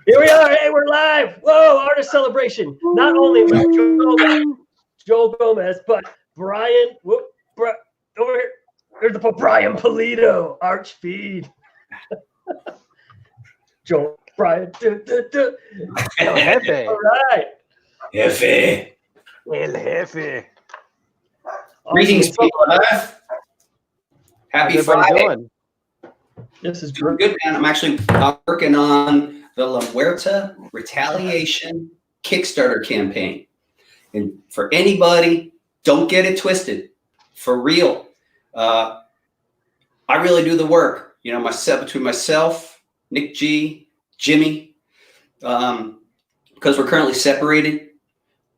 Here we are. Hey, we're live. Whoa, artist celebration. Not only with Joel Gomez, but Brian. Over here. There's the Brian Pulido, Arch Feed. Joel, Brian. El Jefe. All right. Jefe. El Jefe. Greetings, people. Happy Friday. Doing? This is doing good, man. I'm actually working on the Muerta Retaliation Kickstarter campaign. And for anybody, don't get it twisted. For real. I really do the work. You know, between myself, Nick G, Jimmy, because we're currently separated.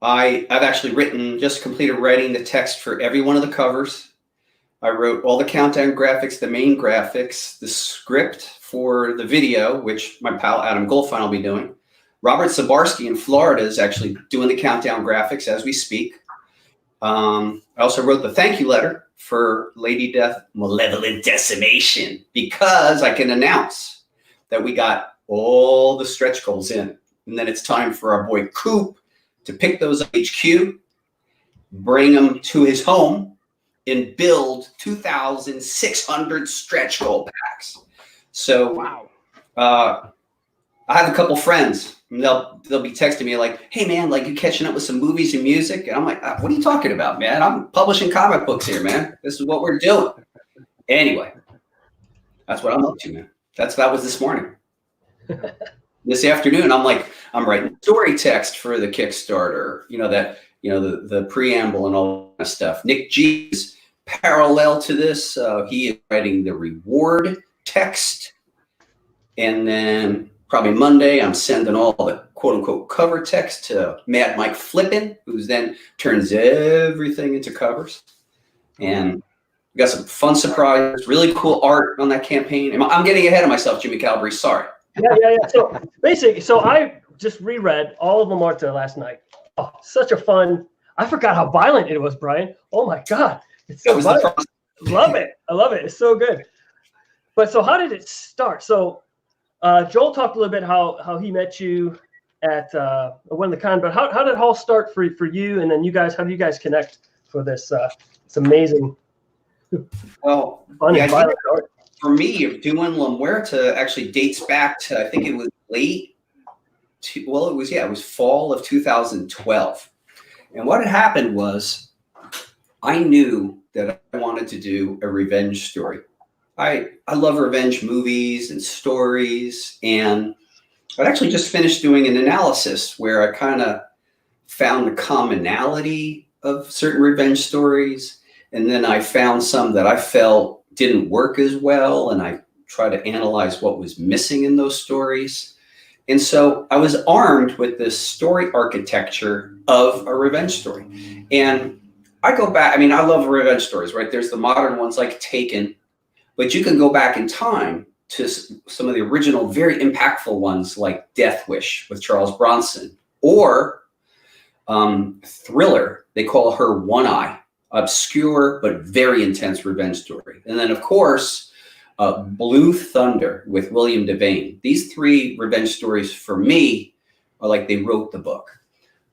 I've actually completed writing the text for every one of the covers. I wrote all the countdown graphics, the main graphics, the script for the video, which my pal Adam Goldfein will be doing. Robert Zabarski in Florida is actually doing the countdown graphics as we speak. I also wrote the thank you letter for Lady Death Malevolent Decimation, because I can announce that we got all the stretch goals in. And then it's time for our boy Coop to pick those up HQ, bring them to his home, and build 2,600 stretch goal packs. So wow. I have a couple friends, and they'll be texting me like, hey man, like, you catching up with some movies and music? And I'm like, what are you talking about, man? I'm publishing comic books here, man. This is what we're doing. Anyway, that's what I'm up to, man. That was this morning. This afternoon, I'm writing story text for the Kickstarter, the preamble and all that stuff. Nick G's parallel to this, he is writing the reward text. And then probably Monday, I'm sending all the quote unquote cover text to Mad Mike Flippin, who then turns everything into covers. And we got some fun surprises, really cool art on that campaign. I'm getting ahead of myself, Jimmy Calabrese, sorry. Yeah. So basically, I just reread all of Muerta last night. Oh, such a fun. I forgot how violent it was, Brian. Oh my God. It's so violent. Love it. I love it. It's so good. But so how did it start? So Joel talked a little bit how he met you at one of the con, but how did it all start for you? And then how do you guys connect for this it's amazing fun and violent art? For me, doing La Muerta actually dates back to, I think it was it was fall of 2012. And what had happened was I knew that I wanted to do a revenge story. I love revenge movies and stories, and I'd actually just finished doing an analysis where I kind of found the commonality of certain revenge stories, and then I found some that I felt didn't work as well, and I tried to analyze what was missing in those stories. And so I was armed with this story architecture of a revenge story. And I go back, I love revenge stories, right? There's the modern ones like Taken, but you can go back in time to some of the original, very impactful ones like Death Wish with Charles Bronson, or Thriller, they call her One Eye, obscure but very intense revenge story. And then, of course, Blue Thunder with William Devane. These three revenge stories for me are like they wrote the book.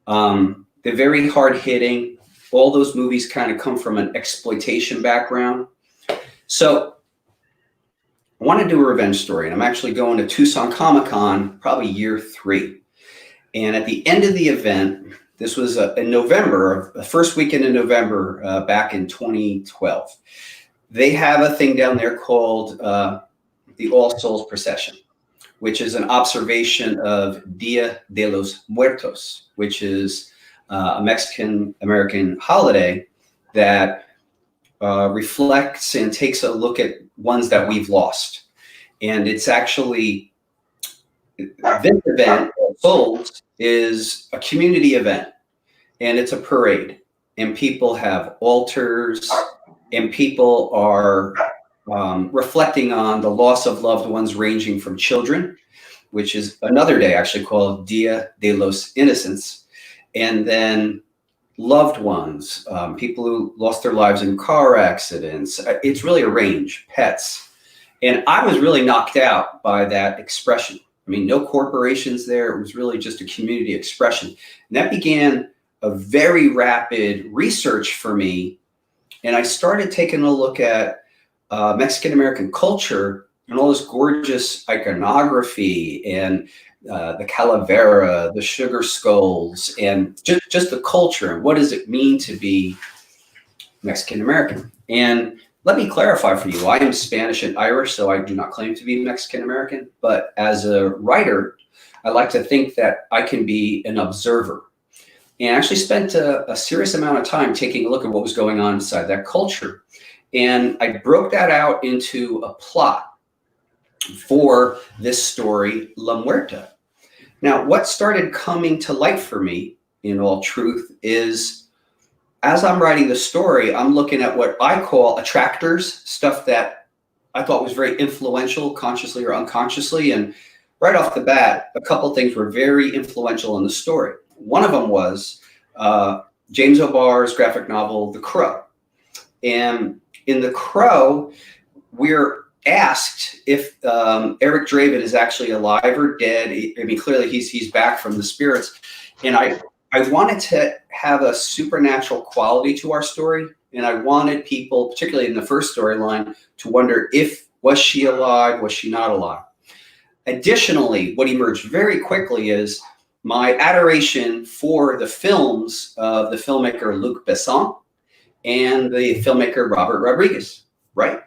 They're very hard-hitting. All those movies kind of come from an exploitation background. So I want to do a revenge story, and I'm actually going to Tucson Comic-Con probably year 3. And at the end of the event, this was in November, the first weekend in November, back in 2012. They have a thing down there called the All Souls Procession, which is an observation of Dia de los Muertos, which is a Mexican-American holiday that reflects and takes a look at ones that we've lost. And it's actually, this event, Souls, is a community event, and it's a parade, and people have altars, and people are reflecting on the loss of loved ones, ranging from children, which is another day actually called Dia de los Innocents, and then loved ones, people who lost their lives in car accidents. It's really a range, pets. And I was really knocked out by that expression. I mean, no corporations there. It was really just a community expression. And that began a very rapid research for me. And I started taking a look at Mexican-American culture and all this gorgeous iconography and the calavera, the sugar skulls, and just the culture and what does it mean to be Mexican-American. And let me clarify for you, I am Spanish and Irish, so I do not claim to be Mexican-American, but as a writer, I like to think that I can be an observer. And I actually spent a serious amount of time taking a look at what was going on inside that culture. And I broke that out into a plot for this story, La Muerta. Now, what started coming to light for me, in all truth, is as I'm writing the story, I'm looking at what I call attractors, stuff that I thought was very influential, consciously or unconsciously. And right off the bat, a couple things were very influential in the story. One of them was James O'Barr's graphic novel, The Crow. And in The Crow, we're asked if Eric Draven is actually alive or dead. I mean, clearly he's back from the spirits. And I wanted to have a supernatural quality to our story. And I wanted people, particularly in the first storyline, to wonder was she alive? Was she not alive? Additionally, what emerged very quickly is my adoration for the films of the filmmaker Luc Besson and the filmmaker Robert Rodriguez, right?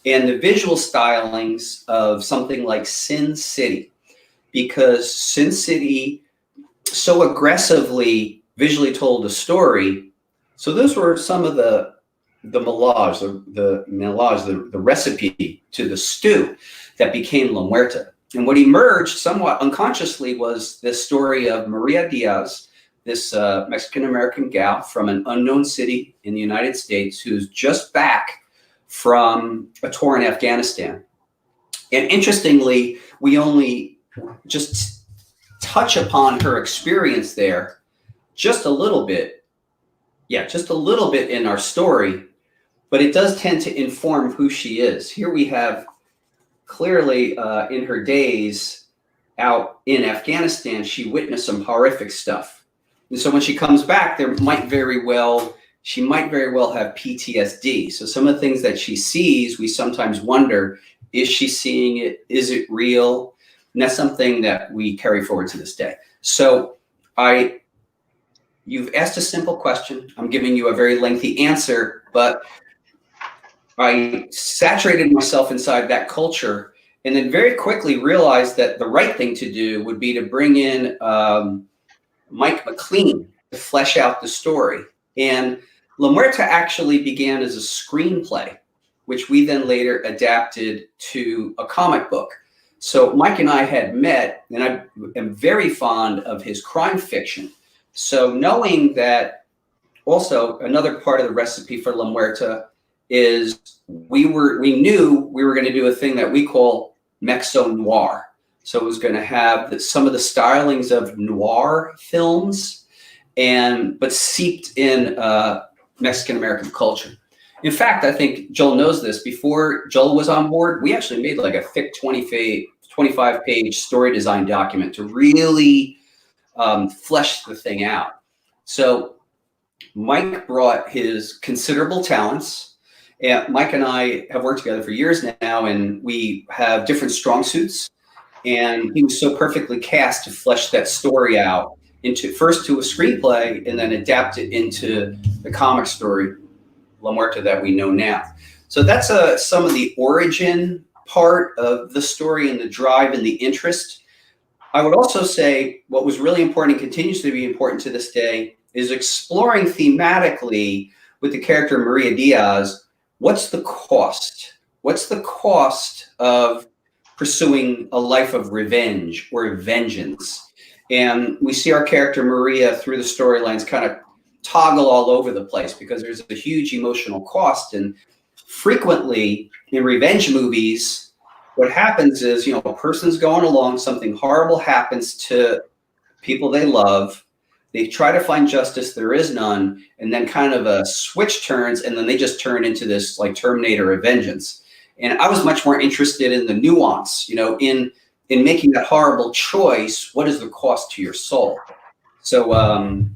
And the visual stylings of something like Sin City, because Sin City so aggressively visually told a story. So those were some of the melange, the recipe to the stew that became La Muerta. And what emerged somewhat unconsciously was this story of Maria Diaz, this Mexican-American gal from an unknown city in the United States who's just back from a tour in Afghanistan. And interestingly, we only just touch upon her experience there just a little bit. Yeah, just a little bit in our story, but it does tend to inform who she is. Here we have clearly in her days out in Afghanistan, she witnessed some horrific stuff. And so when she comes back, she might very well have PTSD. So some of the things that she sees, we sometimes wonder, is she seeing it? Is it real? And that's something that we carry forward to this day. So you've asked a simple question. I'm giving you a very lengthy answer, but I saturated myself inside that culture and then very quickly realized that the right thing to do would be to bring in Mike McLean to flesh out the story. And La Muerta actually began as a screenplay, which we then later adapted to a comic book. So Mike and I had met, and I am very fond of his crime fiction. So knowing that also another part of the recipe for La Muerta is we knew we were going to do a thing that we call Mexo Noir. So it was going to have some of the stylings of noir films, but seeped in Mexican-American culture. In fact, I think Joel knows this. Before Joel was on board, we actually made like a thick 25-page story design document to really flesh the thing out. So Mike brought his considerable talents. And Mike and I have worked together for years now, and we have different strong suits. And he was so perfectly cast to flesh that story out first to a screenplay and then adapt it into the comic story, La Muerta, that we know now. So that's some of the origin part of the story and the drive and the interest. I would also say what was really important and continues to be important to this day is exploring thematically with the character Maria Diaz. What's the cost? What's the cost of pursuing a life of revenge or vengeance? And we see our character Maria through the storylines kind of toggle all over the place because there's a huge emotional cost. And frequently in revenge movies, what happens is, a person's going along, something horrible happens to people they love. They try to find justice, there is none, and then kind of a switch turns, and then they just turn into this like Terminator of vengeance. And I was much more interested in the nuance, in in making that horrible choice, what is the cost to your soul? So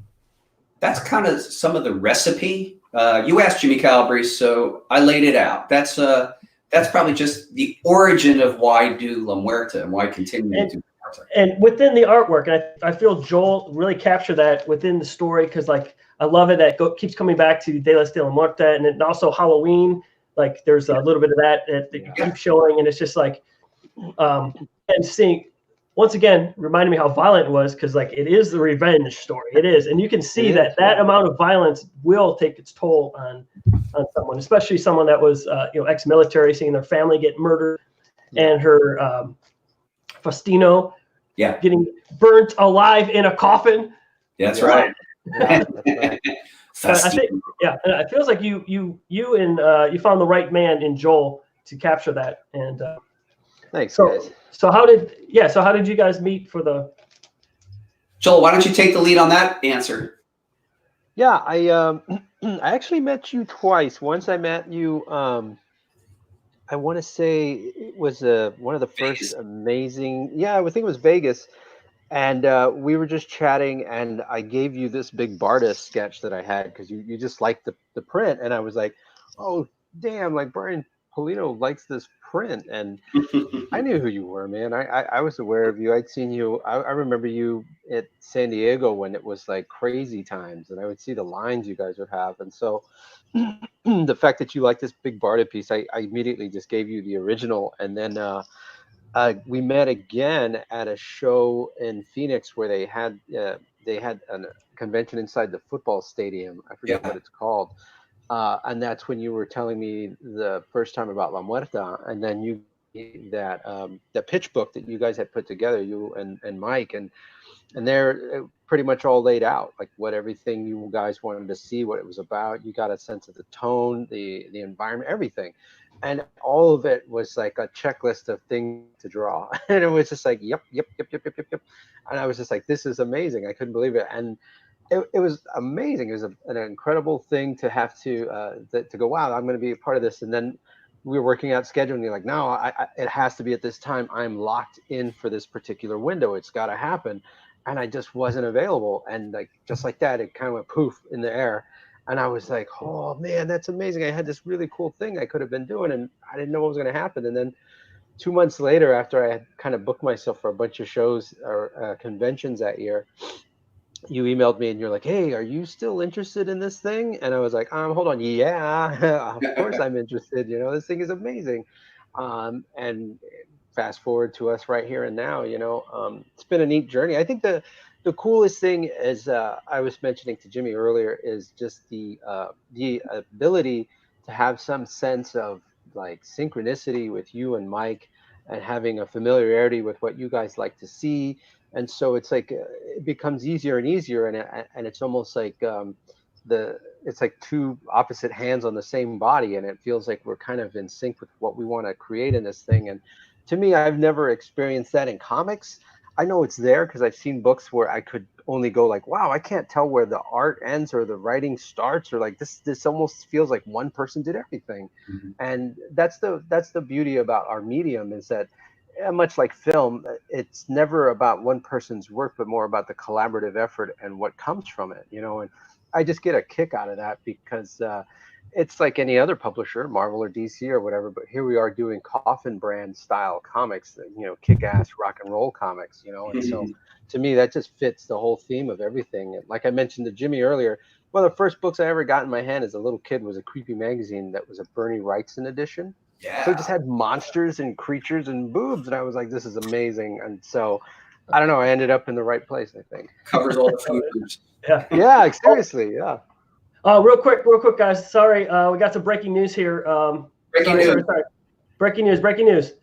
that's kind of some of the recipe. You asked Jimmy Calabrese, so I laid it out. That's probably just the origin of why do La Muerta and why continue to do La Muerta. And within the artwork, and I feel Joel really captured that within the story, because like I love it that keeps coming back to De La Muerta, and then also Halloween. Like there's a little bit of that keeps showing, and it's just like and seeing once again reminding me how violent it was, because like it is the revenge story. It is, and you can see that amount of violence will take its toll on someone, especially someone that was ex-military, seeing their family get murdered, and her Faustino getting burnt alive in a coffin. That's right. I think and it feels like you found the right man in Joel to capture that. And thanks, guys. So how did you guys meet for the? Joel, why don't you take the lead on that answer? Yeah, I actually met you twice. Once I met you, I want to say it was one of the first amazing. Yeah, I think it was Vegas, and we were just chatting, and I gave you this big Barda sketch that I had because you just liked the print, and I was like, oh damn, like Brian Pulido likes this print, and I knew who you were, man. I was aware of you. I'd seen you. I remember you at San Diego when it was like crazy times, and I would see the lines you guys would have, and so the fact that you like this big Barda piece, I immediately just gave you the original, and then we met again at a show in Phoenix where they had a convention inside the football stadium. I forget what it's called. And that's when you were telling me the first time about La Muerta, and then you that the pitch book that you guys had put together, you and Mike, and they're pretty much all laid out, like what everything you guys wanted to see, what it was about. You got a sense of the tone, the environment, everything, and all of it was like a checklist of things to draw, and it was just like yep, and I was just like, this is amazing. I couldn't believe it, and it was amazing. It was an incredible thing to have to go, wow, I'm going to be a part of this. And then we were working out schedule, and you're like, no, it has to be at this time. I'm locked in for this particular window. It's got to happen. And I just wasn't available. And like, just like that, it kind of went poof in the air. And I was like, oh man, that's amazing. I had this really cool thing I could have been doing, and I didn't know what was going to happen. And then 2 months later, after I had kind of booked myself for a bunch of shows or conventions that year, you emailed me and you're like, hey, are you still interested in this thing? And I was like, hold on. Yeah, of course I'm interested. This thing is amazing. And fast forward to us right here and now, it's been a neat journey. I think the coolest thing is, I was mentioning to Jimmy earlier, is just the ability to have some sense of like synchronicity with you and Mike, and having a familiarity with what you guys like to see. And so it's like it becomes easier and easier, and it's almost like it's like two opposite hands on the same body, and it feels like we're kind of in sync with what we want to create in this thing. And to me, I've never experienced that in comics. I know it's there because I've seen books where I could only go like, wow, I can't tell where the art ends or the writing starts, or like this almost feels like one person did everything. Mm-hmm. And that's the beauty about our medium, is that much like film, it's never about one person's work, but more about the collaborative effort and what comes from it, and I just get a kick out of that, because it's like any other publisher, Marvel or DC or whatever, but here we are doing Coffin brand style comics, kick-ass rock and roll comics, and so to me that just fits the whole theme of everything. And like I mentioned to Jimmy earlier, one of the first books I ever got in my hand as a little kid was a creepy magazine that was a Bernie Wrightson edition. Yeah. So it just had monsters and creatures and boobs, and I was like, this is amazing. And so I don't know, I ended up in the right place, I think. Covers all the food. Yeah, seriously, yeah. Real quick, guys. Sorry, we got some breaking news here. Breaking news.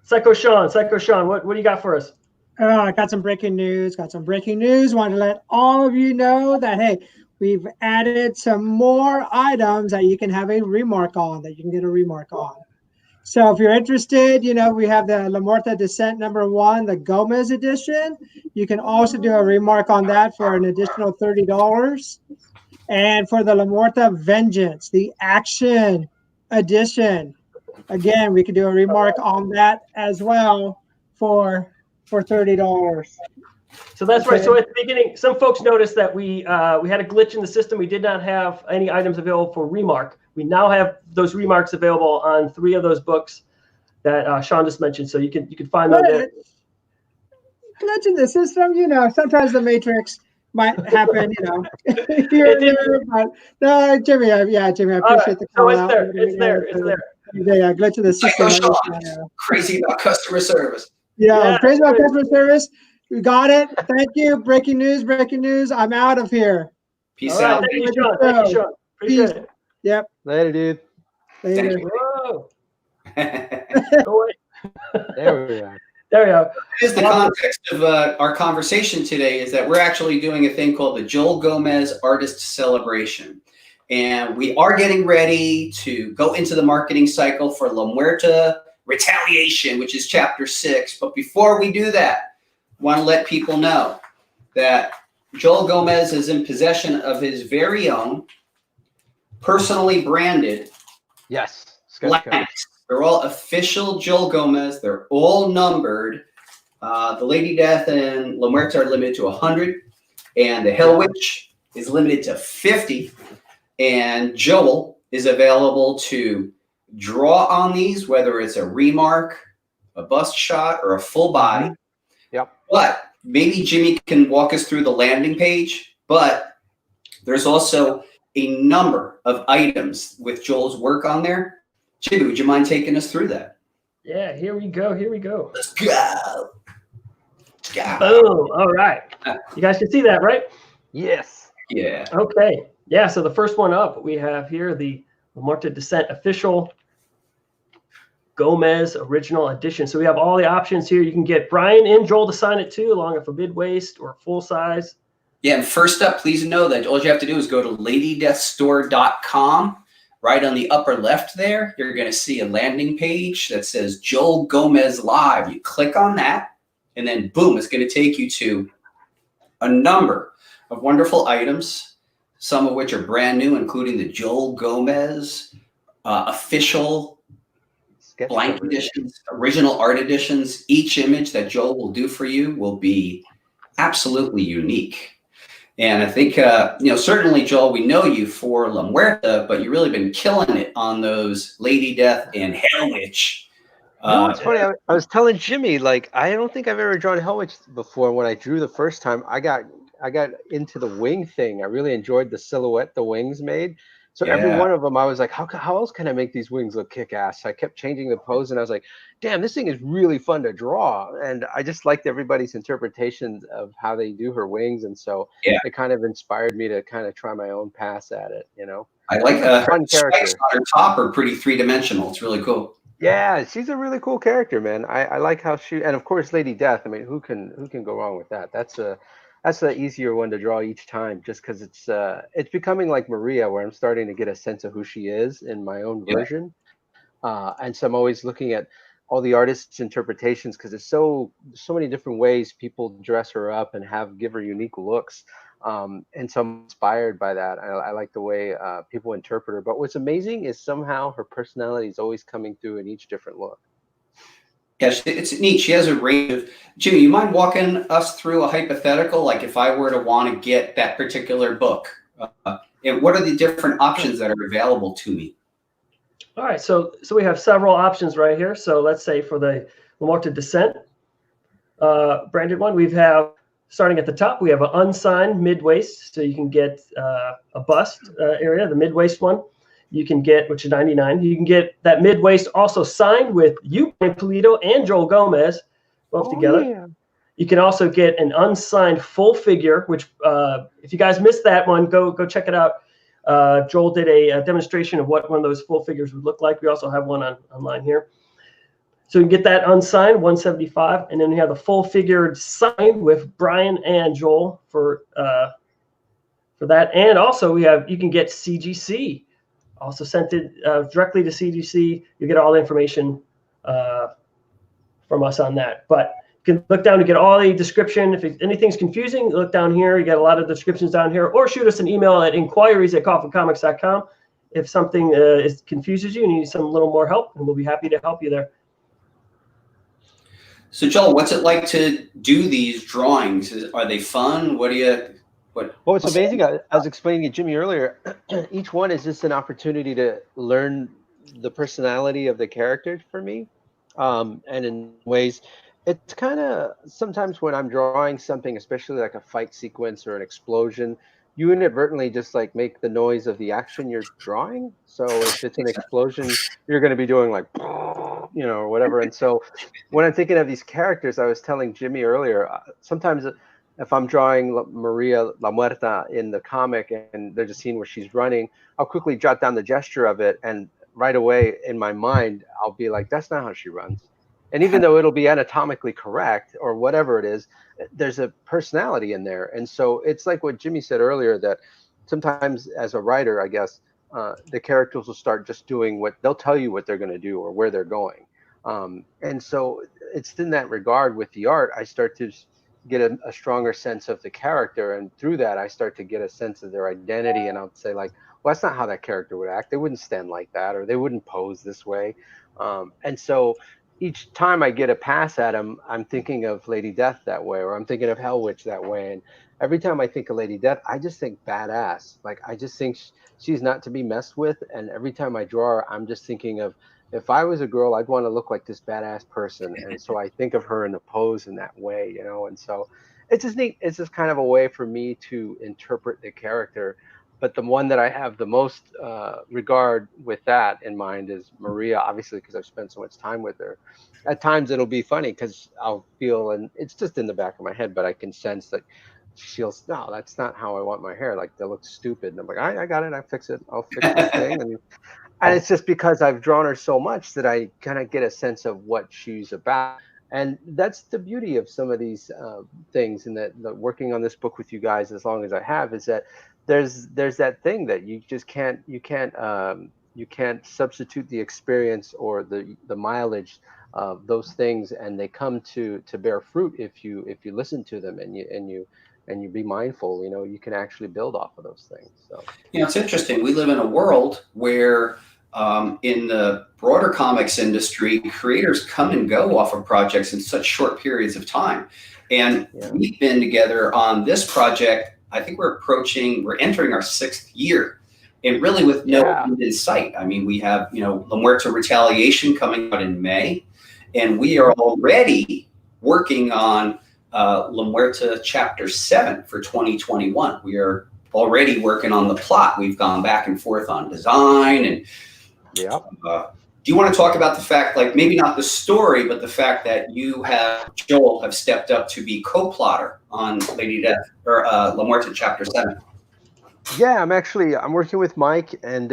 Psycho Sean, what do you got for us? I got some breaking news. Wanted to let all of you know that, hey, we've added some more items that you can have a remark on, that you can get a remark on. So if you're interested, we have the La Muerta Descent #1, the Gomez edition. You can also do a remark on that for an additional $30. And for the La Muerta Vengeance, the Action edition, again, we could do a remark on that as well for $30. So that's right. Okay. So at the beginning, some folks noticed that we had a glitch in the system. We did not have any items available for remark. We now have those remarks available on 3 of those books that Sean just mentioned. So you can find them there. Glitch in the system, sometimes the matrix might happen, here and there. But no, Jimmy, Jimmy, I appreciate the call out. It's there. Yeah, glitch in the system. Crazy about customer service. Yeah, crazy about customer service. We got it. Thank you. Breaking news. I'm out of here. Peace out. Thank you, Sean. Appreciate it. Yep. Later, dude. Later. Whoa. There we are. There you go. Here's the context of our conversation today is that we're actually doing a thing called the Joel Gomez Artist Celebration. And we are getting ready to go into the marketing cycle for La Muerta Retaliation, which is chapter 6. But before we do that, I want to let people know that Joel Gomez is in possession of his very own personally branded blanks. They're all official Joel Gomez. They're all numbered. The Lady Death and La Muerta are limited to 100. And the Hell Witch is limited to 50. And Joel is available to draw on these, whether it's a remark, a bust shot, or a full body. Yep. But maybe Jimmy can walk us through the landing page. But there's also a number of items with Joel's work on there. Jimmy, would you mind taking us through that? Yeah, here we go. Let's go. Boom. All right. You guys can see that, right? Yes. Yeah. Okay. Yeah, so the first one up, we have here the La Muerta Descent official Gomez original edition. So we have all the options here. You can get Brian and Joel to sign it too, along with a mid-waist or full size. Yeah, and first up, please know that all you have to do is go to ladydeathstore.com. Right on the upper left there, you're going to see a landing page that says Joel Gomez Live. You click on that, and then boom, it's going to take you to a number of wonderful items, some of which are brand new, including the Joel Gomez official blank editions, original art editions. Each image that Joel will do for you will be absolutely unique. And I think, certainly, Joel, we know you for La Muerta, but you've really been killing it on those Lady Death and Hell Witch. It's funny. I was telling Jimmy, I don't think I've ever drawn Hell Witch before. When I drew the first time, I got into the wing thing. I really enjoyed the silhouette the wings made. So every one of them, I was like, how else can I make these wings look kick-ass? So I kept changing the pose, and I was like, damn, this thing is really fun to draw. And I just liked everybody's interpretations of how they do her wings. And so it kind of inspired me to kind of try my own pass at it, I like her fun character. spikes on her top are pretty three-dimensional. It's really cool. Yeah, she's a really cool character, man. I like how and of course, Lady Death. I mean, who can go wrong with that? That's the easier one to draw each time, just because it's becoming like Maria, where I'm starting to get a sense of who she is in my own version. And so I'm always looking at all the artists' interpretations, because there's so many different ways people dress her up and give her unique looks. And so I'm inspired by that. I like the way people interpret her. But what's amazing is somehow her personality is always coming through in each different look. Yeah, it's neat. She has a range of. Jimmy, you mind walking us through a hypothetical? Like if I were to want to get that particular book, and what are the different options that are available to me? All right, so we have several options right here. So let's say for the La Muerta Descent branded one, we have, starting at the top, we have an unsigned mid-waist. So you can get a bust area, the mid-waist one. You can get, which is $99. You can get that mid-waist also signed with you, Pulido, and Joel Gomez, both together. Yeah. You can also get an unsigned full figure, which if you guys missed that one, go check it out. Joel did a demonstration of what one of those full figures would look like. We also have one online here. So you can get that unsigned, $175, and then you have the full figure signed with Brian and Joel for that. And also you can get CGC. Also sent it directly to CGC. You get all the information from us on that. But you can look down to get all the description. If anything's confusing, look down here. You got a lot of descriptions down here. Or shoot us an email at inquiries@coffincomics.com if something confuses you and you need some little more help, and we'll be happy to help you there. So Joel, what's it like to do these drawings? Are they fun? Well, it's amazing. I was explaining to Jimmy earlier, each one is just an opportunity to learn the personality of the character for me. And in ways, it's kind of sometimes when I'm drawing something, especially like a fight sequence or an explosion, you inadvertently just like make the noise of the action you're drawing. So if it's an explosion, you're going to be doing like, or whatever. And so when I'm thinking of these characters, I was telling Jimmy earlier, sometimes if I'm drawing Maria La Muerta in the comic and there's a scene where she's running, I'll quickly jot down the gesture of it. And right away in my mind, I'll be like, that's not how she runs. And even though it'll be anatomically correct or whatever it is, there's a personality in there. And so it's like what Jimmy said earlier, that sometimes as a writer, I guess, the characters will start just doing what they'll tell you what they're going to do or where they're going. And so it's in that regard with the art, I start to get a stronger sense of the character, and through that I start to get a sense of their identity, and I'll say like, well, that's not how that character would act. They wouldn't stand like that, or they wouldn't pose this way. And so each time I get a pass at them, I'm thinking of Lady Death that way, or I'm thinking of Hell Witch that way. And every time I think of Lady Death, I just think badass. Like I just think she's not to be messed with. And every time I draw her, I'm just thinking of, if I was a girl, I'd want to look like this badass person. And so I think of her in the pose in that way, And so it's just neat. It's just kind of a way for me to interpret the character. But the one that I have the most regard with that in mind is Maria, obviously, because I've spent so much time with her. At times it'll be funny because I'll feel, and it's just in the back of my head, but I can sense that she'll, no, that's not how I want my hair. Like, that looks stupid. And I'm like, I got it. I fix it. I'll fix this thing. And it's just because I've drawn her so much that I kind of get a sense of what she's about. And that's the beauty of some of these things, and that working on this book with you guys as long as I have, is that there's that thing that you just can't substitute the experience or the mileage of those things, and they come to bear fruit if you listen to them and you be mindful. You can actually build off of those things. So It's interesting. We live in a world where in the broader comics industry, creators come and go off of projects in such short periods of time. And we've been together on this project. I think we're entering our 6th year, and really with no end in sight. I mean, we have, La Muerta Retaliation coming out in May, and we are already working on La Muerta Chapter 7 for 2021. We are already working on the plot. We've gone back and forth on design, and do you want to talk about the fact, like maybe not the story, but the fact that Joel have stepped up to be co-plotter on Lady Death or La Muerta Chapter 7? Yeah, I'm working with Mike, and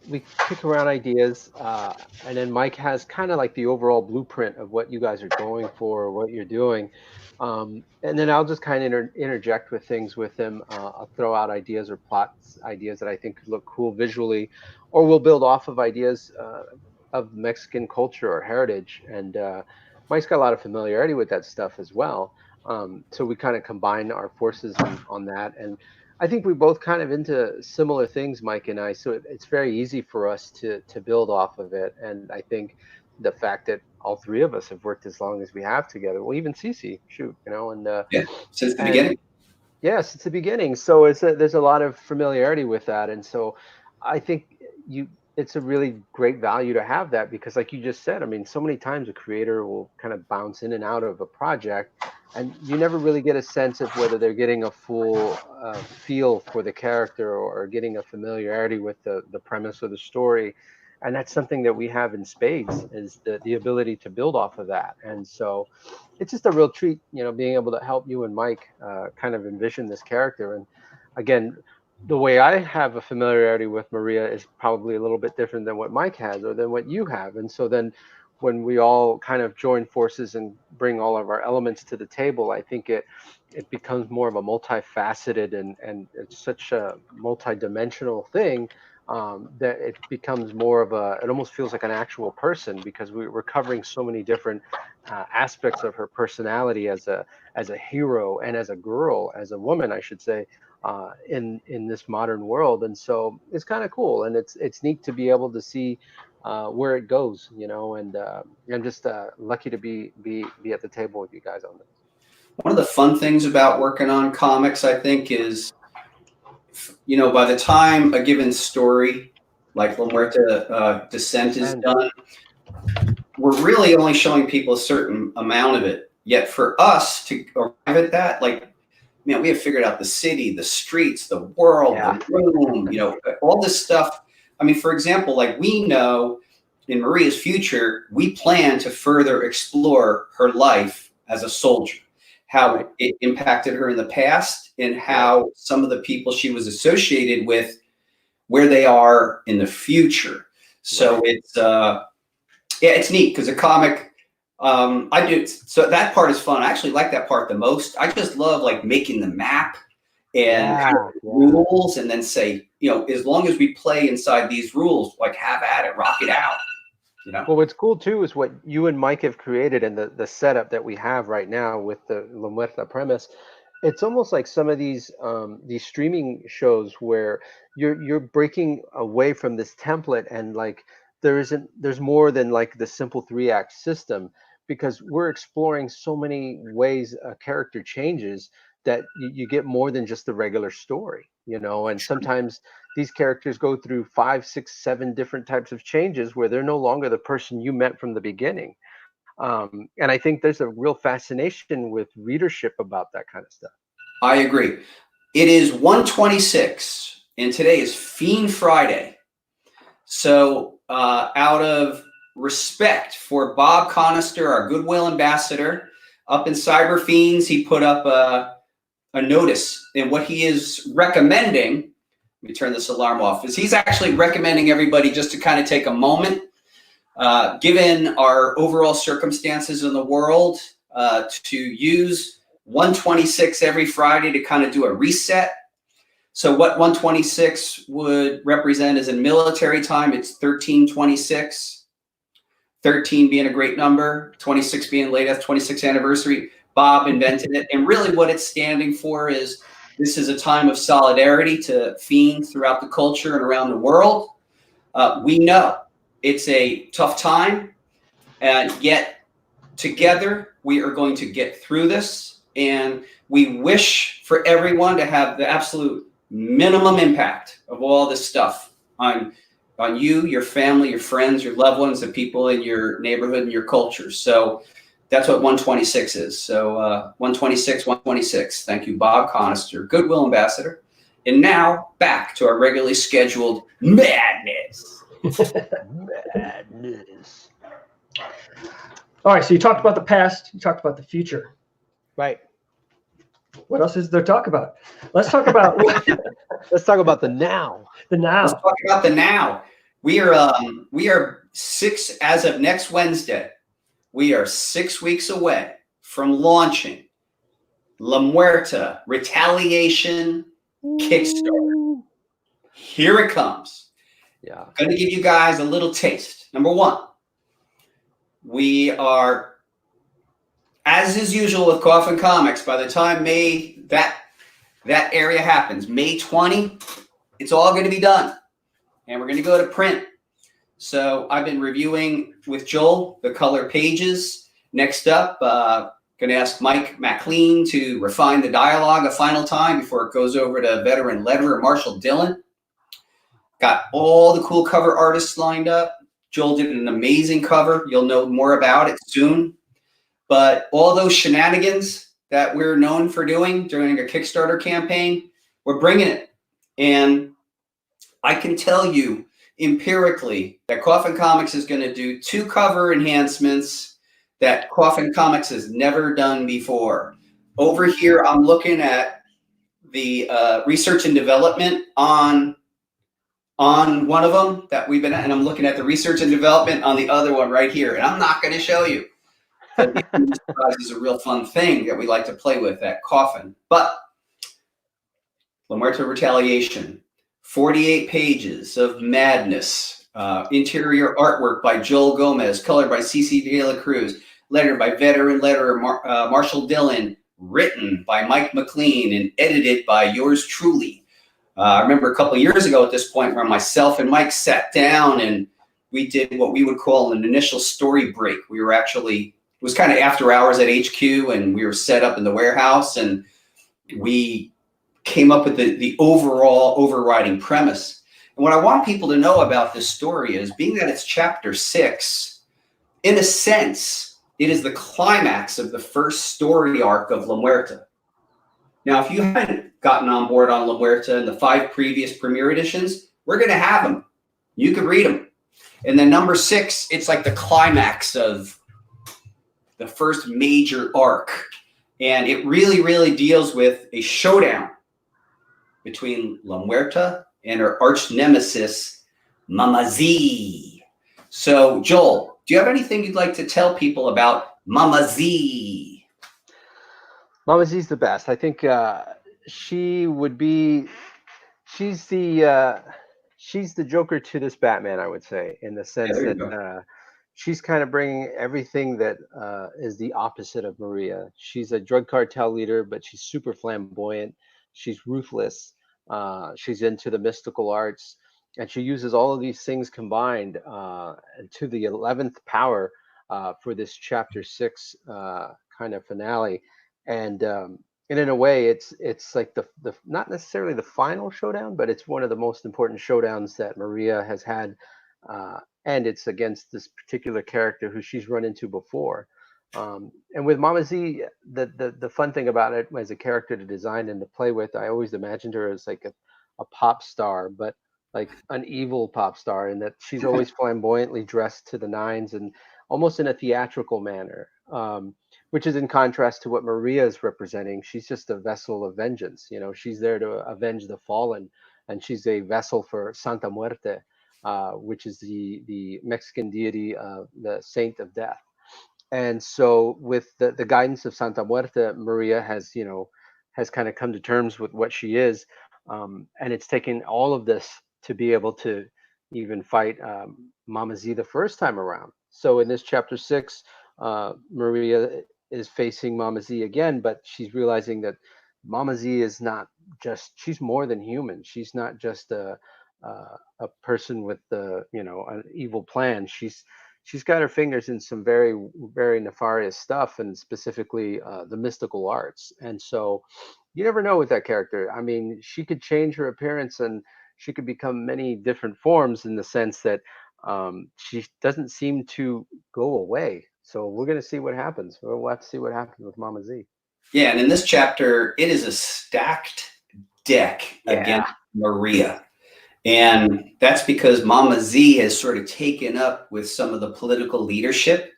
we kick around ideas, and then Mike has kind of like the overall blueprint of what you guys are going for, or what you're doing. And then I'll just kind of interject with things with him. I'll throw out ideas or plots, ideas that I think could look cool visually, or we'll build off of ideas of Mexican culture or heritage. And Mike's got a lot of familiarity with that stuff as well. So we kind of combine our forces on that. And I think we both kind of into similar things, Mike and I. So it's very easy for us to build off of it. And I think the fact that all three of us have worked as long as we have together, well, even Cece, since the beginning. Yes, it's the beginning. So there's a lot of familiarity with that. And so I think it's a really great value to have that, because like you just said, I mean, so many times a creator will kind of bounce in and out of a project, and you never really get a sense of whether they're getting a full feel for the character or getting a familiarity with the premise of the story. And that's something that we have in spades, is the ability to build off of that. And so it's just a real treat, being able to help you and Mike kind of envision this character. And again, the way I have a familiarity with Maria is probably a little bit different than what Mike has, or than what you have. And so then when we all kind of join forces and bring all of our elements to the table, I think it becomes more of a multifaceted and it's such a multidimensional thing that it becomes more of a, it almost feels like an actual person, because we're covering so many different aspects of her personality as a hero, and as a girl, as a woman, I should say, in this modern world. And so it's kind of cool, and it's neat to be able to see where it goes, you know. And I'm just lucky to be at the table with you guys on this. One of the fun things about working on comics, I think, is, you know, by the time a given story like La Muerta Descent is done, we're really only showing people a certain amount of it. Yet for us to arrive at that, like, man, we have figured out the city, the streets, the world, the room, you know, all this stuff. I mean, for example, like, we know in Maria's future, we plan to further explore her life as a soldier, how it impacted her in the past, and how some of the people she was associated with, where they are in the future. So it's it's neat, because a comic, I do, so that part is fun. I actually like that part the most. I just love, like, making the map and rules, and then say, you know, as long as we play inside these rules, like, have at it, rock it out. You know? Well, what's cool too is what you and Mike have created, and the setup that we have right now with the La Muerta premise. It's almost like some of these streaming shows where you're breaking away from this template, and like there's more than like the simple 3-act system, because we're exploring so many ways a character changes, that you get more than just the regular story, you know. And sometimes these characters go through 5, 6, 7 different types of changes, where they're no longer the person you met from the beginning. And I think there's a real fascination with readership about that kind of stuff. I agree. It is 1:26, and today is Fiend Friday. So out of respect for Bob Chronister, our Goodwill ambassador, up in Cyber Fiends, he put up a notice, and what he is recommending, let me turn this alarm off, is he's actually recommending everybody just to kind of take a moment, given our overall circumstances in the world, to use 1:26 every Friday to kind of do a reset. So what 1:26 would represent is in military time, it's 1326. 13 being a great number, 26 being late, that's 26th anniversary. Bob invented it. And really what it's standing for is, this is a time of solidarity to fiends throughout the culture and around the world. We know it's a tough time, and yet together we are going to get through this. And we wish for everyone to have the absolute minimum impact of all this stuff on you, your family, your friends, your loved ones, the people in your neighborhood and your culture. So that's what 1:26 is. So 1:26. Thank you, Bob Chronister, Goodwill ambassador. And now back to our regularly scheduled madness. Madness. All right, so you talked about the past, you talked about the future. Right. What else is there to talk about? Let's talk about Let's talk about the now. the now. Let's talk about the now. We are 6, as of next Wednesday, we are 6 weeks away from launching La Muerta Retaliation Kickstarter. Here it comes. Yeah. I'm going to give you guys a little taste. Number one, we are, as is usual with Coffin Comics, by the time that area happens, May 20, it's all going to be done. And we're going to go to print. So I've been reviewing with Joel the color pages. Next up, going to ask Mike McLean to refine the dialogue a final time before it goes over to veteran letterer Marshall Dillon. Got all the cool cover artists lined up. Joel did an amazing cover. You'll know more about it soon. But all those shenanigans that we're known for doing during a Kickstarter campaign, we're bringing it. And I can tell you empirically that Coffin Comics is going to do 2 cover enhancements that Coffin Comics has never done before. Over here, I'm looking at the research and development on one of them that we've been at, and I'm looking at the research and development on the other one right here. And I'm not going to show you. Surprise is a real fun thing that we like to play with at Coffin. But La Muerta Retaliation, 48 pages of madness. Interior artwork by Joel Gomez, colored by CC De La Cruz, lettered by veteran letterer Marshall Dillon, written by Mike McLean, and edited by yours truly. I remember a couple of years ago at this point where myself and Mike sat down and we did what we would call an initial story break. We were actually, it was kind of after hours at HQ, and we were set up in the warehouse, and we came up with the overall overriding premise. And what I want people to know about this story is, being that it's chapter 6, in a sense, it is the climax of the first story arc of La Muerta. Now, if you haven't gotten on board on La Muerta in the 5 previous premiere editions, we're going to have them. You can read them. And then number 6, it's like the climax of the first major arc. And it really, really deals with a showdown between La Muerta and her arch nemesis, Mama Z. So, Joel, do you have anything you'd like to tell people about Mama Z? Mama Z's the best. I think she would be. She's the Joker to this Batman, I would say, in the sense that she's kind of bringing everything that is the opposite of Maria. She's a drug cartel leader, but she's super flamboyant. She's ruthless. She's into the mystical arts, and she uses all of these things combined to the 11th power for this chapter 6 kind of finale. And in a way, it's like the not necessarily the final showdown, but it's one of the most important showdowns that Maria has had, and it's against this particular character who she's run into before. And with Mama Z, the fun thing about it as a character to design and to play with, I always imagined her as like a pop star, but like an evil pop star, in that she's always flamboyantly dressed to the nines and almost in a theatrical manner, which is in contrast to what Maria is representing. She's just a vessel of vengeance. You know, she's there to avenge the fallen, and she's a vessel for Santa Muerte, which is the Mexican deity, the saint of death. And so with the guidance of Santa Muerte, Maria has kind of come to terms with what she is, and it's taken all of this to be able to even fight Mama Z the first time around. So in this chapter 6, Maria is facing Mama Z again, but she's realizing that Mama Z is not just, she's more than human. She's not just a person with an evil plan. She's got her fingers in some very, very nefarious stuff, and specifically the mystical arts. And so you never know with that character. I mean, she could change her appearance and she could become many different forms, in the sense that she doesn't seem to go away. So we're going to see what happens. We'll have to see what happens with Mama Z. Yeah, and in this chapter, it is a stacked deck against Maria. And that's because Mama Z has sort of taken up with some of the political leadership,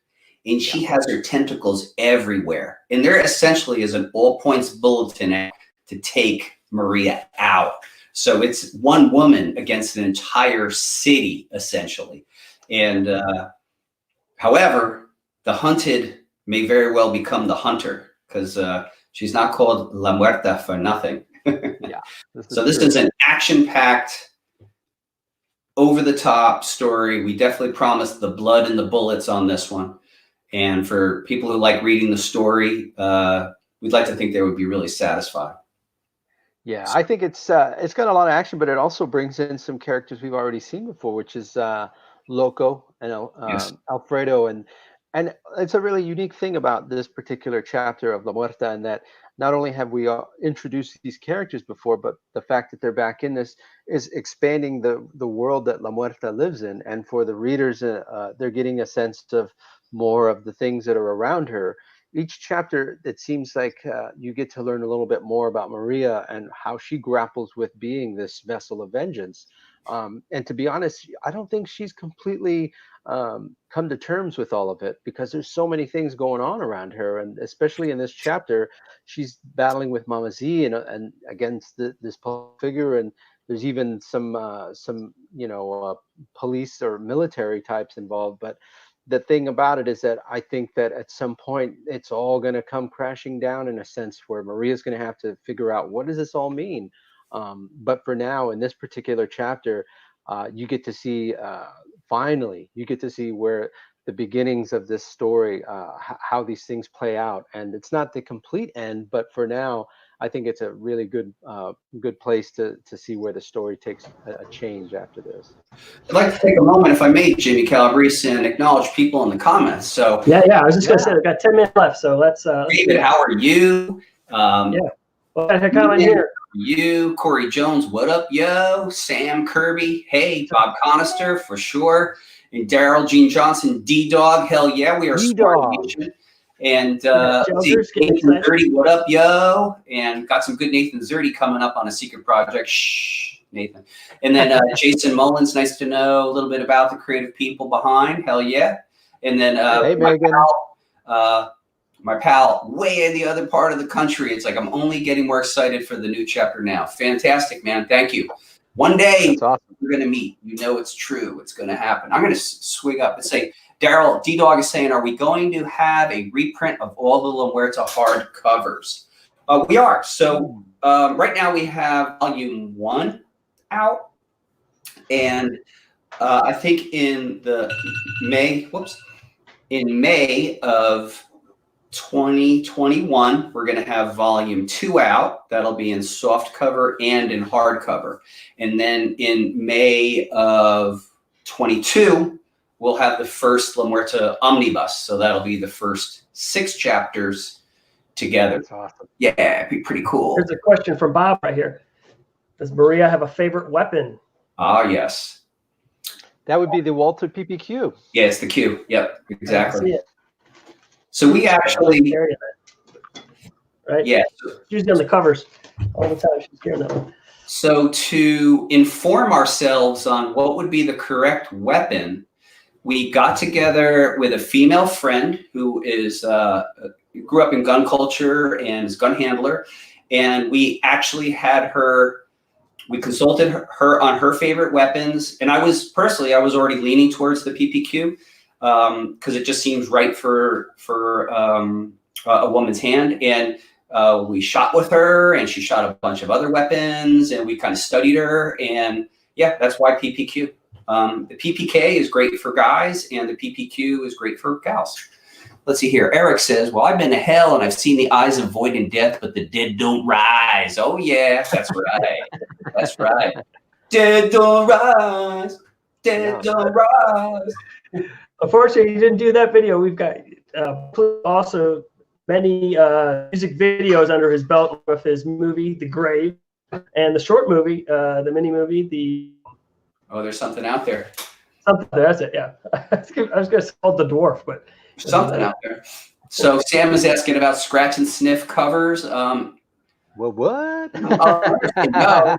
and she has her tentacles everywhere. And there essentially is an all-points bulletin to take Maria out. So it's one woman against an entire city, essentially. And however, the hunted may very well become the hunter, because she's not called La Muerta for nothing. This is an action-packed, over-the-top story. We definitely promised the blood and the bullets on this one. And for people who like reading the story, we'd like to think they would be really satisfied. Yeah, I think it's got a lot of action, but it also brings in some characters we've already seen before, which is Loco and Alfredo, and it's a really unique thing about this particular chapter of La Muerta, in that not only have we introduced these characters before, but the fact that they're back in this is expanding the world that La Muerta lives in, and for the readers, they're getting a sense of more of the things that are around her. Each chapter, it seems like you get to learn a little bit more about Maria and how she grapples with being this vessel of vengeance. And to be honest, I don't think she's completely come to terms with all of it, because there's so many things going on around her. And especially in this chapter, she's battling with Mama Z and against this figure. And there's even some police or military types involved. But the thing about it is that I think that at some point it's all going to come crashing down, in a sense where Maria's going to have to figure out, what does this all mean? But for now, in this particular chapter, you get to see, finally, you get to see where the beginnings of this story, how these things play out. And it's not the complete end, but for now, I think it's a really good place to see where the story takes a change after this. I'd like to take a moment, if I may, Jimmy Calabrese, and acknowledge people in the comments. So yeah, I was just gonna say, we've got 10 minutes left, so let's David, how are you? Yeah. Well, I had a comment here. You, Corey Jones, what up, yo? Sam Kirby, hey, Bob Chronister, for sure. And Daryl Gene Johnson, D-Dog, hell yeah, we are Spartan Nation. And Nathan Zerdy, what up, yo? And got some good Nathan Zerdy coming up on a secret project. Shh, Nathan. And then Jason Mullins, nice to know a little bit about the creative people behind, hell yeah. And then hey, Megan. My pal, way in the other part of the country. It's like I'm only getting more excited for the new chapter now. Fantastic, man. Thank you. One day awesome. We're going to meet. You know it's true. It's going to happen. I'm going to swig up and say, Daryl, D-Dog is saying, are we going to have a reprint of all the La Muerta hard covers? We are. So right now we have volume 1 out. And I think in May of 2021, we're going to have volume 2 out. That'll be in soft cover and in hardcover. And then in May of 22, we'll have the first La Muerta omnibus. So that'll be the first 6 chapters together. That's awesome. Yeah, it'd be pretty cool. Here's a question from Bob right here. Does Maria have a favorite weapon? Ah, yes. That would be the Walter PPQ. Yeah, it's the Q. Yep, exactly. I see it. So we actually, right? Yeah. She's usually on the covers all the time. She's carrying that one. So to inform ourselves on what would be the correct weapon, we got together with a female friend who is grew up in gun culture and is a gun handler, and we actually had her. We consulted her on her favorite weapons, and I was already leaning towards the PPQ. Because it just seems right for a woman's hand. And we shot with her, and she shot a bunch of other weapons, and we kind of studied her. And yeah, that's why PPQ. The PPK is great for guys, and the PPQ is great for gals. Let's see here. Eric says, well, I've been to hell, and I've seen the eyes of void and death, but the dead don't rise. Oh, yeah, that's right. That's right. Dead don't rise. Dead don't rise. Unfortunately, you didn't do that video. We've got also many music videos under his belt with his movie, The Grave, and the short movie, the mini movie, Oh, there's something out there. Something there, that's it, yeah. I was going to say called The Dwarf, but. Something out there. So Sam is asking about scratch and sniff covers. Well, what? No,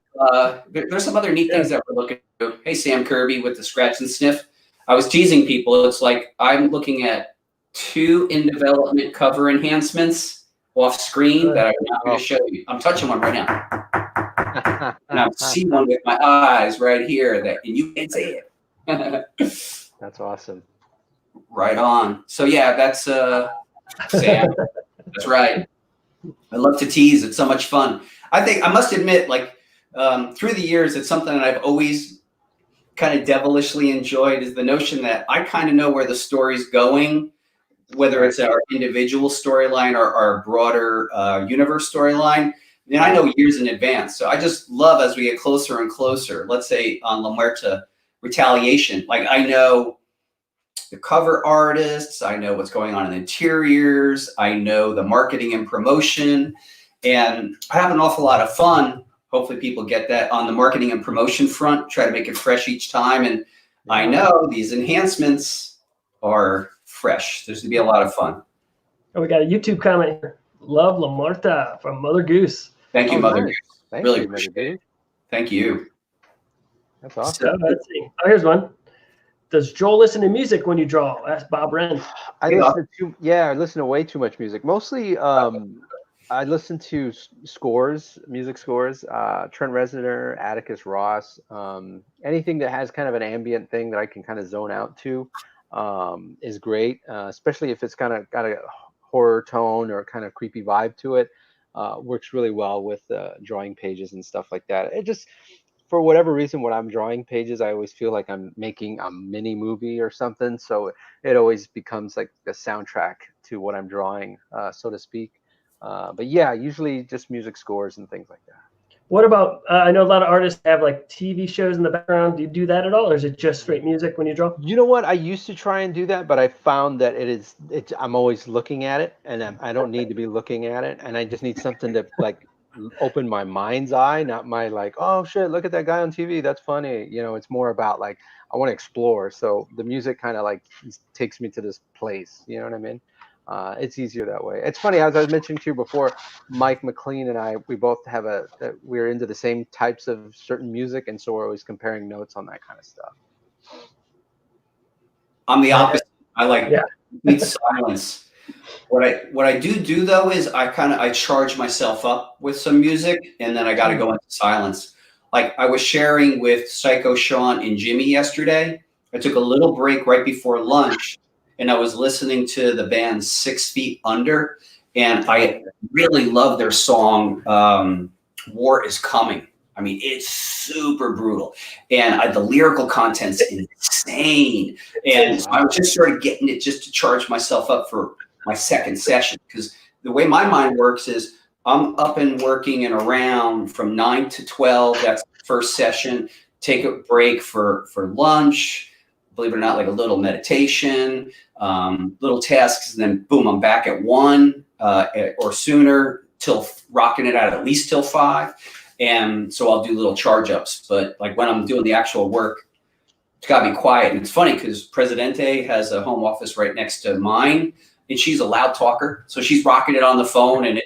there's some other neat things that we're looking at. Hey, Sam Kirby with the scratch and sniff. I was teasing people. It's like I'm looking at 2 in development cover enhancements off screen that I'm not going to show you. I'm touching one right now. And I'm seeing one with my eyes right here, and you can see it. That's awesome. Right on. So yeah, that's Sam. That's right. I love to tease. It's so much fun. I must admit, like through the years, it's something that I've always kind of devilishly enjoyed, is the notion that I kind of know where the story's going, whether it's our individual storyline or our broader universe storyline. And I know years in advance. So I just love, as we get closer and closer, let's say on La Muerta Retaliation, like I know the cover artists, I know what's going on in the interiors, I know the marketing and promotion, and I have an awful lot of fun. Hopefully people get that on the marketing and promotion front, try to make it fresh each time. And I know these enhancements are fresh. There's going to be a lot of fun. Oh, we got a YouTube comment here. Love La Muerta from Mother Goose. Thank you, Mother nice. Goose. Really appreciate it. Thank you. That's awesome. So, let's see. Oh, here's one. Does Joel listen to music when you draw? Asked Bob Wren. I listen to way too much music. Mostly, I listen to music scores. Trent Reznor, Atticus Ross, anything that has kind of an ambient thing that I can kind of zone out to is great. Especially if it's kind of got a horror tone or kind of creepy vibe to it. works really well with drawing pages and stuff like that. It just, for whatever reason, when I'm drawing pages, I always feel like I'm making a mini movie or something. So it always becomes like a soundtrack to what I'm drawing, so to speak. But yeah, usually just music scores and things like that. What about, I know a lot of artists have like TV shows in the background. Do you do that at all? Or is it just straight music when you draw? You know what? I used to try and do that, but I found that I'm always looking at it, and I don't need to be looking at it. And I just need something to like open my mind's eye, not my like, oh shit, look at that guy on TV. That's funny. You know, it's more about like, I want to explore. So the music kind of like takes me to this place. You know what I mean? It's easier that way. It's funny, as I was mentioning to you before, Mike McLean and I, we both have we're into the same types of certain music, and so we're always comparing notes on that kind of stuff. I'm the opposite. I like complete silence. What I do though is I charge myself up with some music, and then I got to go into silence. Like I was sharing with Psycho Sean and Jimmy yesterday. I took a little break right before lunch, and I was listening to the band 6 Feet Under, and I really love their song "War Is Coming." I mean, it's super brutal, and the lyrical content's insane. And so I just started getting it just to charge myself up for my second session, because the way my mind works is I'm up and working and around from 9 to 12. That's the first session. Take a break for lunch. Believe it or not, like a little meditation, little tasks, and then boom, I'm back at 1 or sooner, till rocking it out at least till 5. And so I'll do little charge ups, but like when I'm doing the actual work, it's got to be quiet. And it's funny because Presidente has a home office right next to mine, and she's a loud talker. So she's rocking it on the phone, and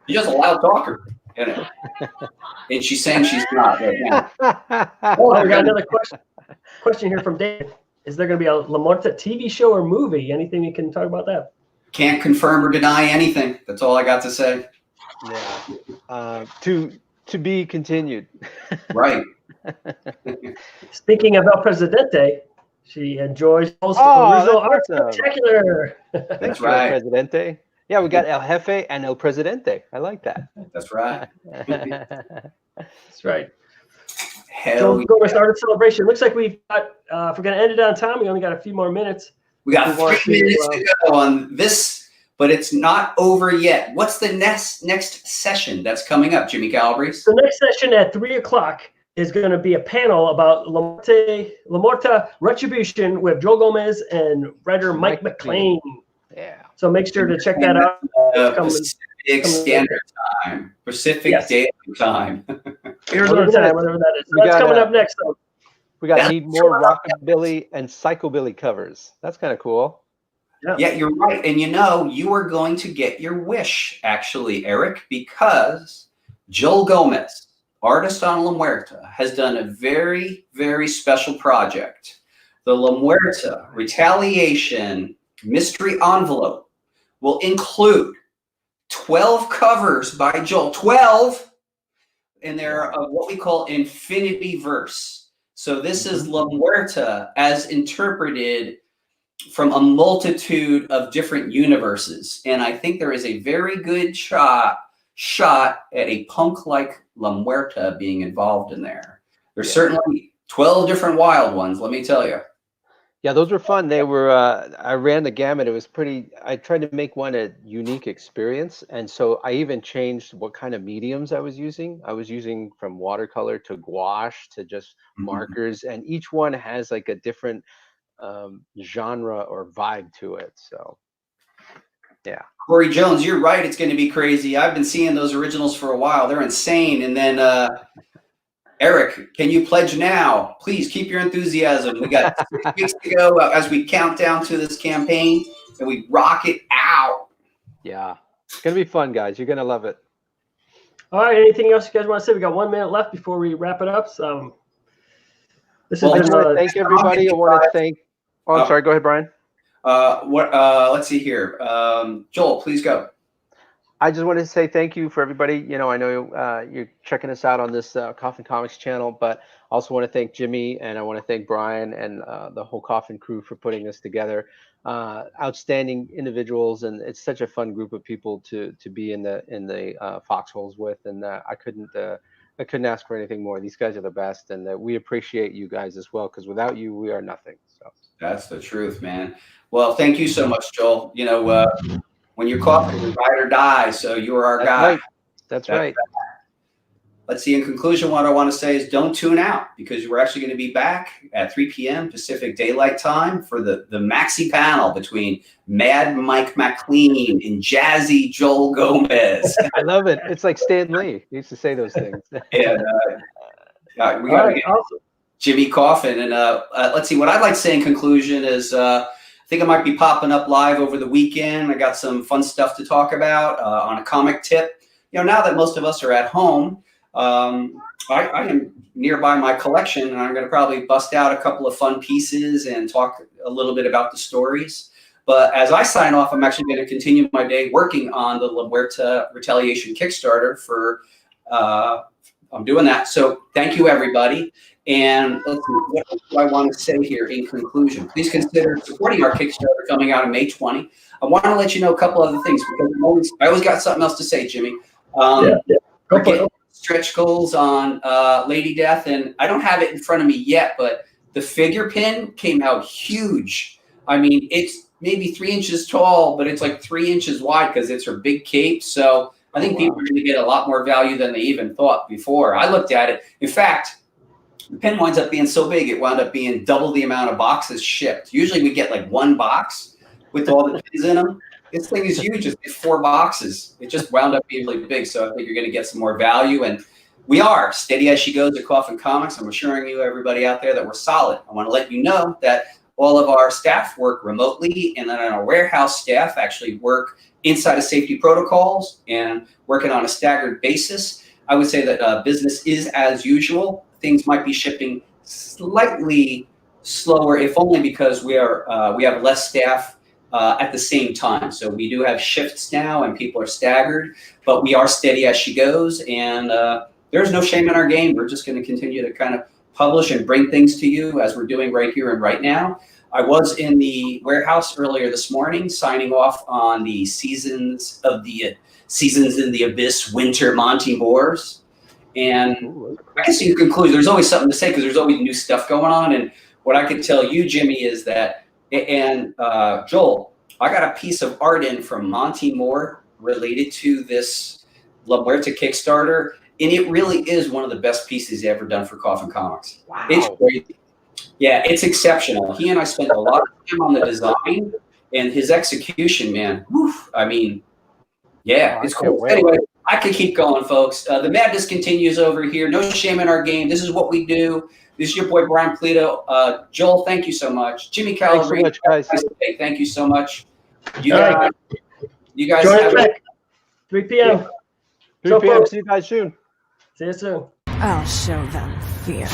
she's just a loud talker. And she's saying she's not right now. Oh, we got another question here from David. Is there going to be a La Muerta TV show or movie? Anything you can talk about that? Can't confirm or deny anything. That's all I got to say. Yeah. To be continued. Right. Speaking of El Presidente, she enjoys most original art. Spectacular. That's right, Presidente. Yeah, we got El Jefe and El Presidente. I like that. That's right. That's right. Hell so go with Art Celebration. Looks like we've got, if we're going to end it on time, we only got a few more minutes. We got 3 minutes to go on this, but it's not over yet. What's the next session that's coming up, Jimmy Calabrese? The next session at 3 o'clock is going to be a panel about La Muerta Retribution with Joel Gomez and writer Mike McLean. Yeah. So make sure to check that out. Pacific Standard Time. Pacific Daylight Time. Arizona time, whatever that is. So that's coming up next, though. We got Need More Rockabilly and Psychobilly covers. That's kind of cool. Yeah, you're right. And you are going to get your wish, actually, Eric, because Joel Gomez, artist on La Muerta, has done a very, very special project. The La Muerta Retaliation Mystery Envelope will include 12 covers by Joel. 12! And they're what we call infinity verse. So this is La Muerta as interpreted from a multitude of different universes. And I think there is a very good shot at a punk like La Muerta being involved in there. There's certainly 12 different wild ones, let me tell you. Yeah, those were fun. They were, I ran the gamut. It was I tried to make one a unique experience. And so I even changed what kind of mediums I was using. I was using from watercolor to gouache to just markers. And each one has like a different genre or vibe to it. So, yeah. Corey Jones, you're right. It's going to be crazy. I've been seeing those originals for a while. They're insane. And then, Eric, can you pledge now? Please keep your enthusiasm. We got 6 weeks to go as we count down to this campaign, and we rock it out. Yeah, it's going to be fun, guys. You're going to love it. All right. Anything else you guys want to say? We got 1 minute left before we wrap it up. So this I is just want to thank everybody. I want to thank. Oh, I'm sorry. Go ahead, Brian. Let's see here. Joel, please go. I just wanted to say thank you for everybody. I know you're checking us out on this Coffin Comics channel, but I also want to thank Jimmy, and I want to thank Brian and the whole Coffin crew for putting this together. outstanding individuals, and it's such a fun group of people to be in the foxholes with, and I couldn't ask for anything more. These guys are the best, and we appreciate you guys as well, because without you, we are nothing. So that's the truth, man. Well, thank you so much, Joel. You know, when you're Coffin, you ride or die, so you are our guy. Right. That's right. Let's see, in conclusion, what I want to say is don't tune out, because we're actually going to be back at 3 p.m. Pacific Daylight Time for the maxi panel between Mad Mike McLean and Jazzy Joel Gomez. I love it. It's like Stan Lee. He used to say those things. And we got to get Jimmy Coffin. And let's see, what I'd like to say in conclusion is I think I might be popping up live over the weekend. I got some fun stuff to talk about on a comic tip. You know, now that most of us are at home, I am nearby my collection, and I'm going to probably bust out a couple of fun pieces and talk a little bit about the stories. But as I sign off, I'm actually going to continue my day working on the Muerta Retaliation Kickstarter for, I'm doing that. So thank you, everybody. And let's see, what do I want to say here in conclusion? Please consider supporting our Kickstarter coming out on May 20. I want to let you know a couple other things, because I always got something else to say, Jimmy. We're getting stretch goals on Lady Death, and I don't have it in front of me yet, but the figure pin came out huge. I mean, it's maybe 3 inches tall, but it's like 3 inches wide because it's her big cape. So I think people are going to get a lot more value than they even thought before. I looked at it. In fact, the pin winds up being so big, it wound up being double the amount of boxes shipped. Usually we get like one box with all the pins in them. This thing is huge. It's 4 boxes. It just wound up being really big. So I think you're going to get some more value. And we are steady as she goes at Coffin Comics. I'm assuring you, everybody out there, that we're solid. I want to let you know that all of our staff work remotely, and then our warehouse staff actually work inside of safety protocols and working on a staggered basis. I would say that business is as usual. Things might be shipping slightly slower, if only because we have less staff at the same time. So we do have shifts now, and people are staggered, but we are steady as she goes, and there's no shame in our game. We're just going to continue to kind of publish and bring things to you as we're doing right here and right now. I was in the warehouse earlier this morning signing off on the Seasons in the Abyss Winter Monty Moores. And I guess you can conclude there's always something to say, because there's always new stuff going on. And what I can tell you, Jimmy, is that, and Joel, I got a piece of art in from Monty Moore related to this La Muerta Kickstarter, and it really is one of the best pieces ever done for Coffin Comics. Wow. It's crazy. Yeah, it's exceptional. He and I spent a lot of time on the design, and his execution, man, whew, I mean, yeah, it's cool. Anyway, I could keep going, folks. The madness continues over here. No shame in our game. This is what we do. This is your boy, Brian Pulido. Joel, thank you so much. Jimmy Calabrini, thanks so much, guys. Thank you so much. You guys have a 3 p.m. 3 p.m. See you guys soon. See you soon. I'll show them fear.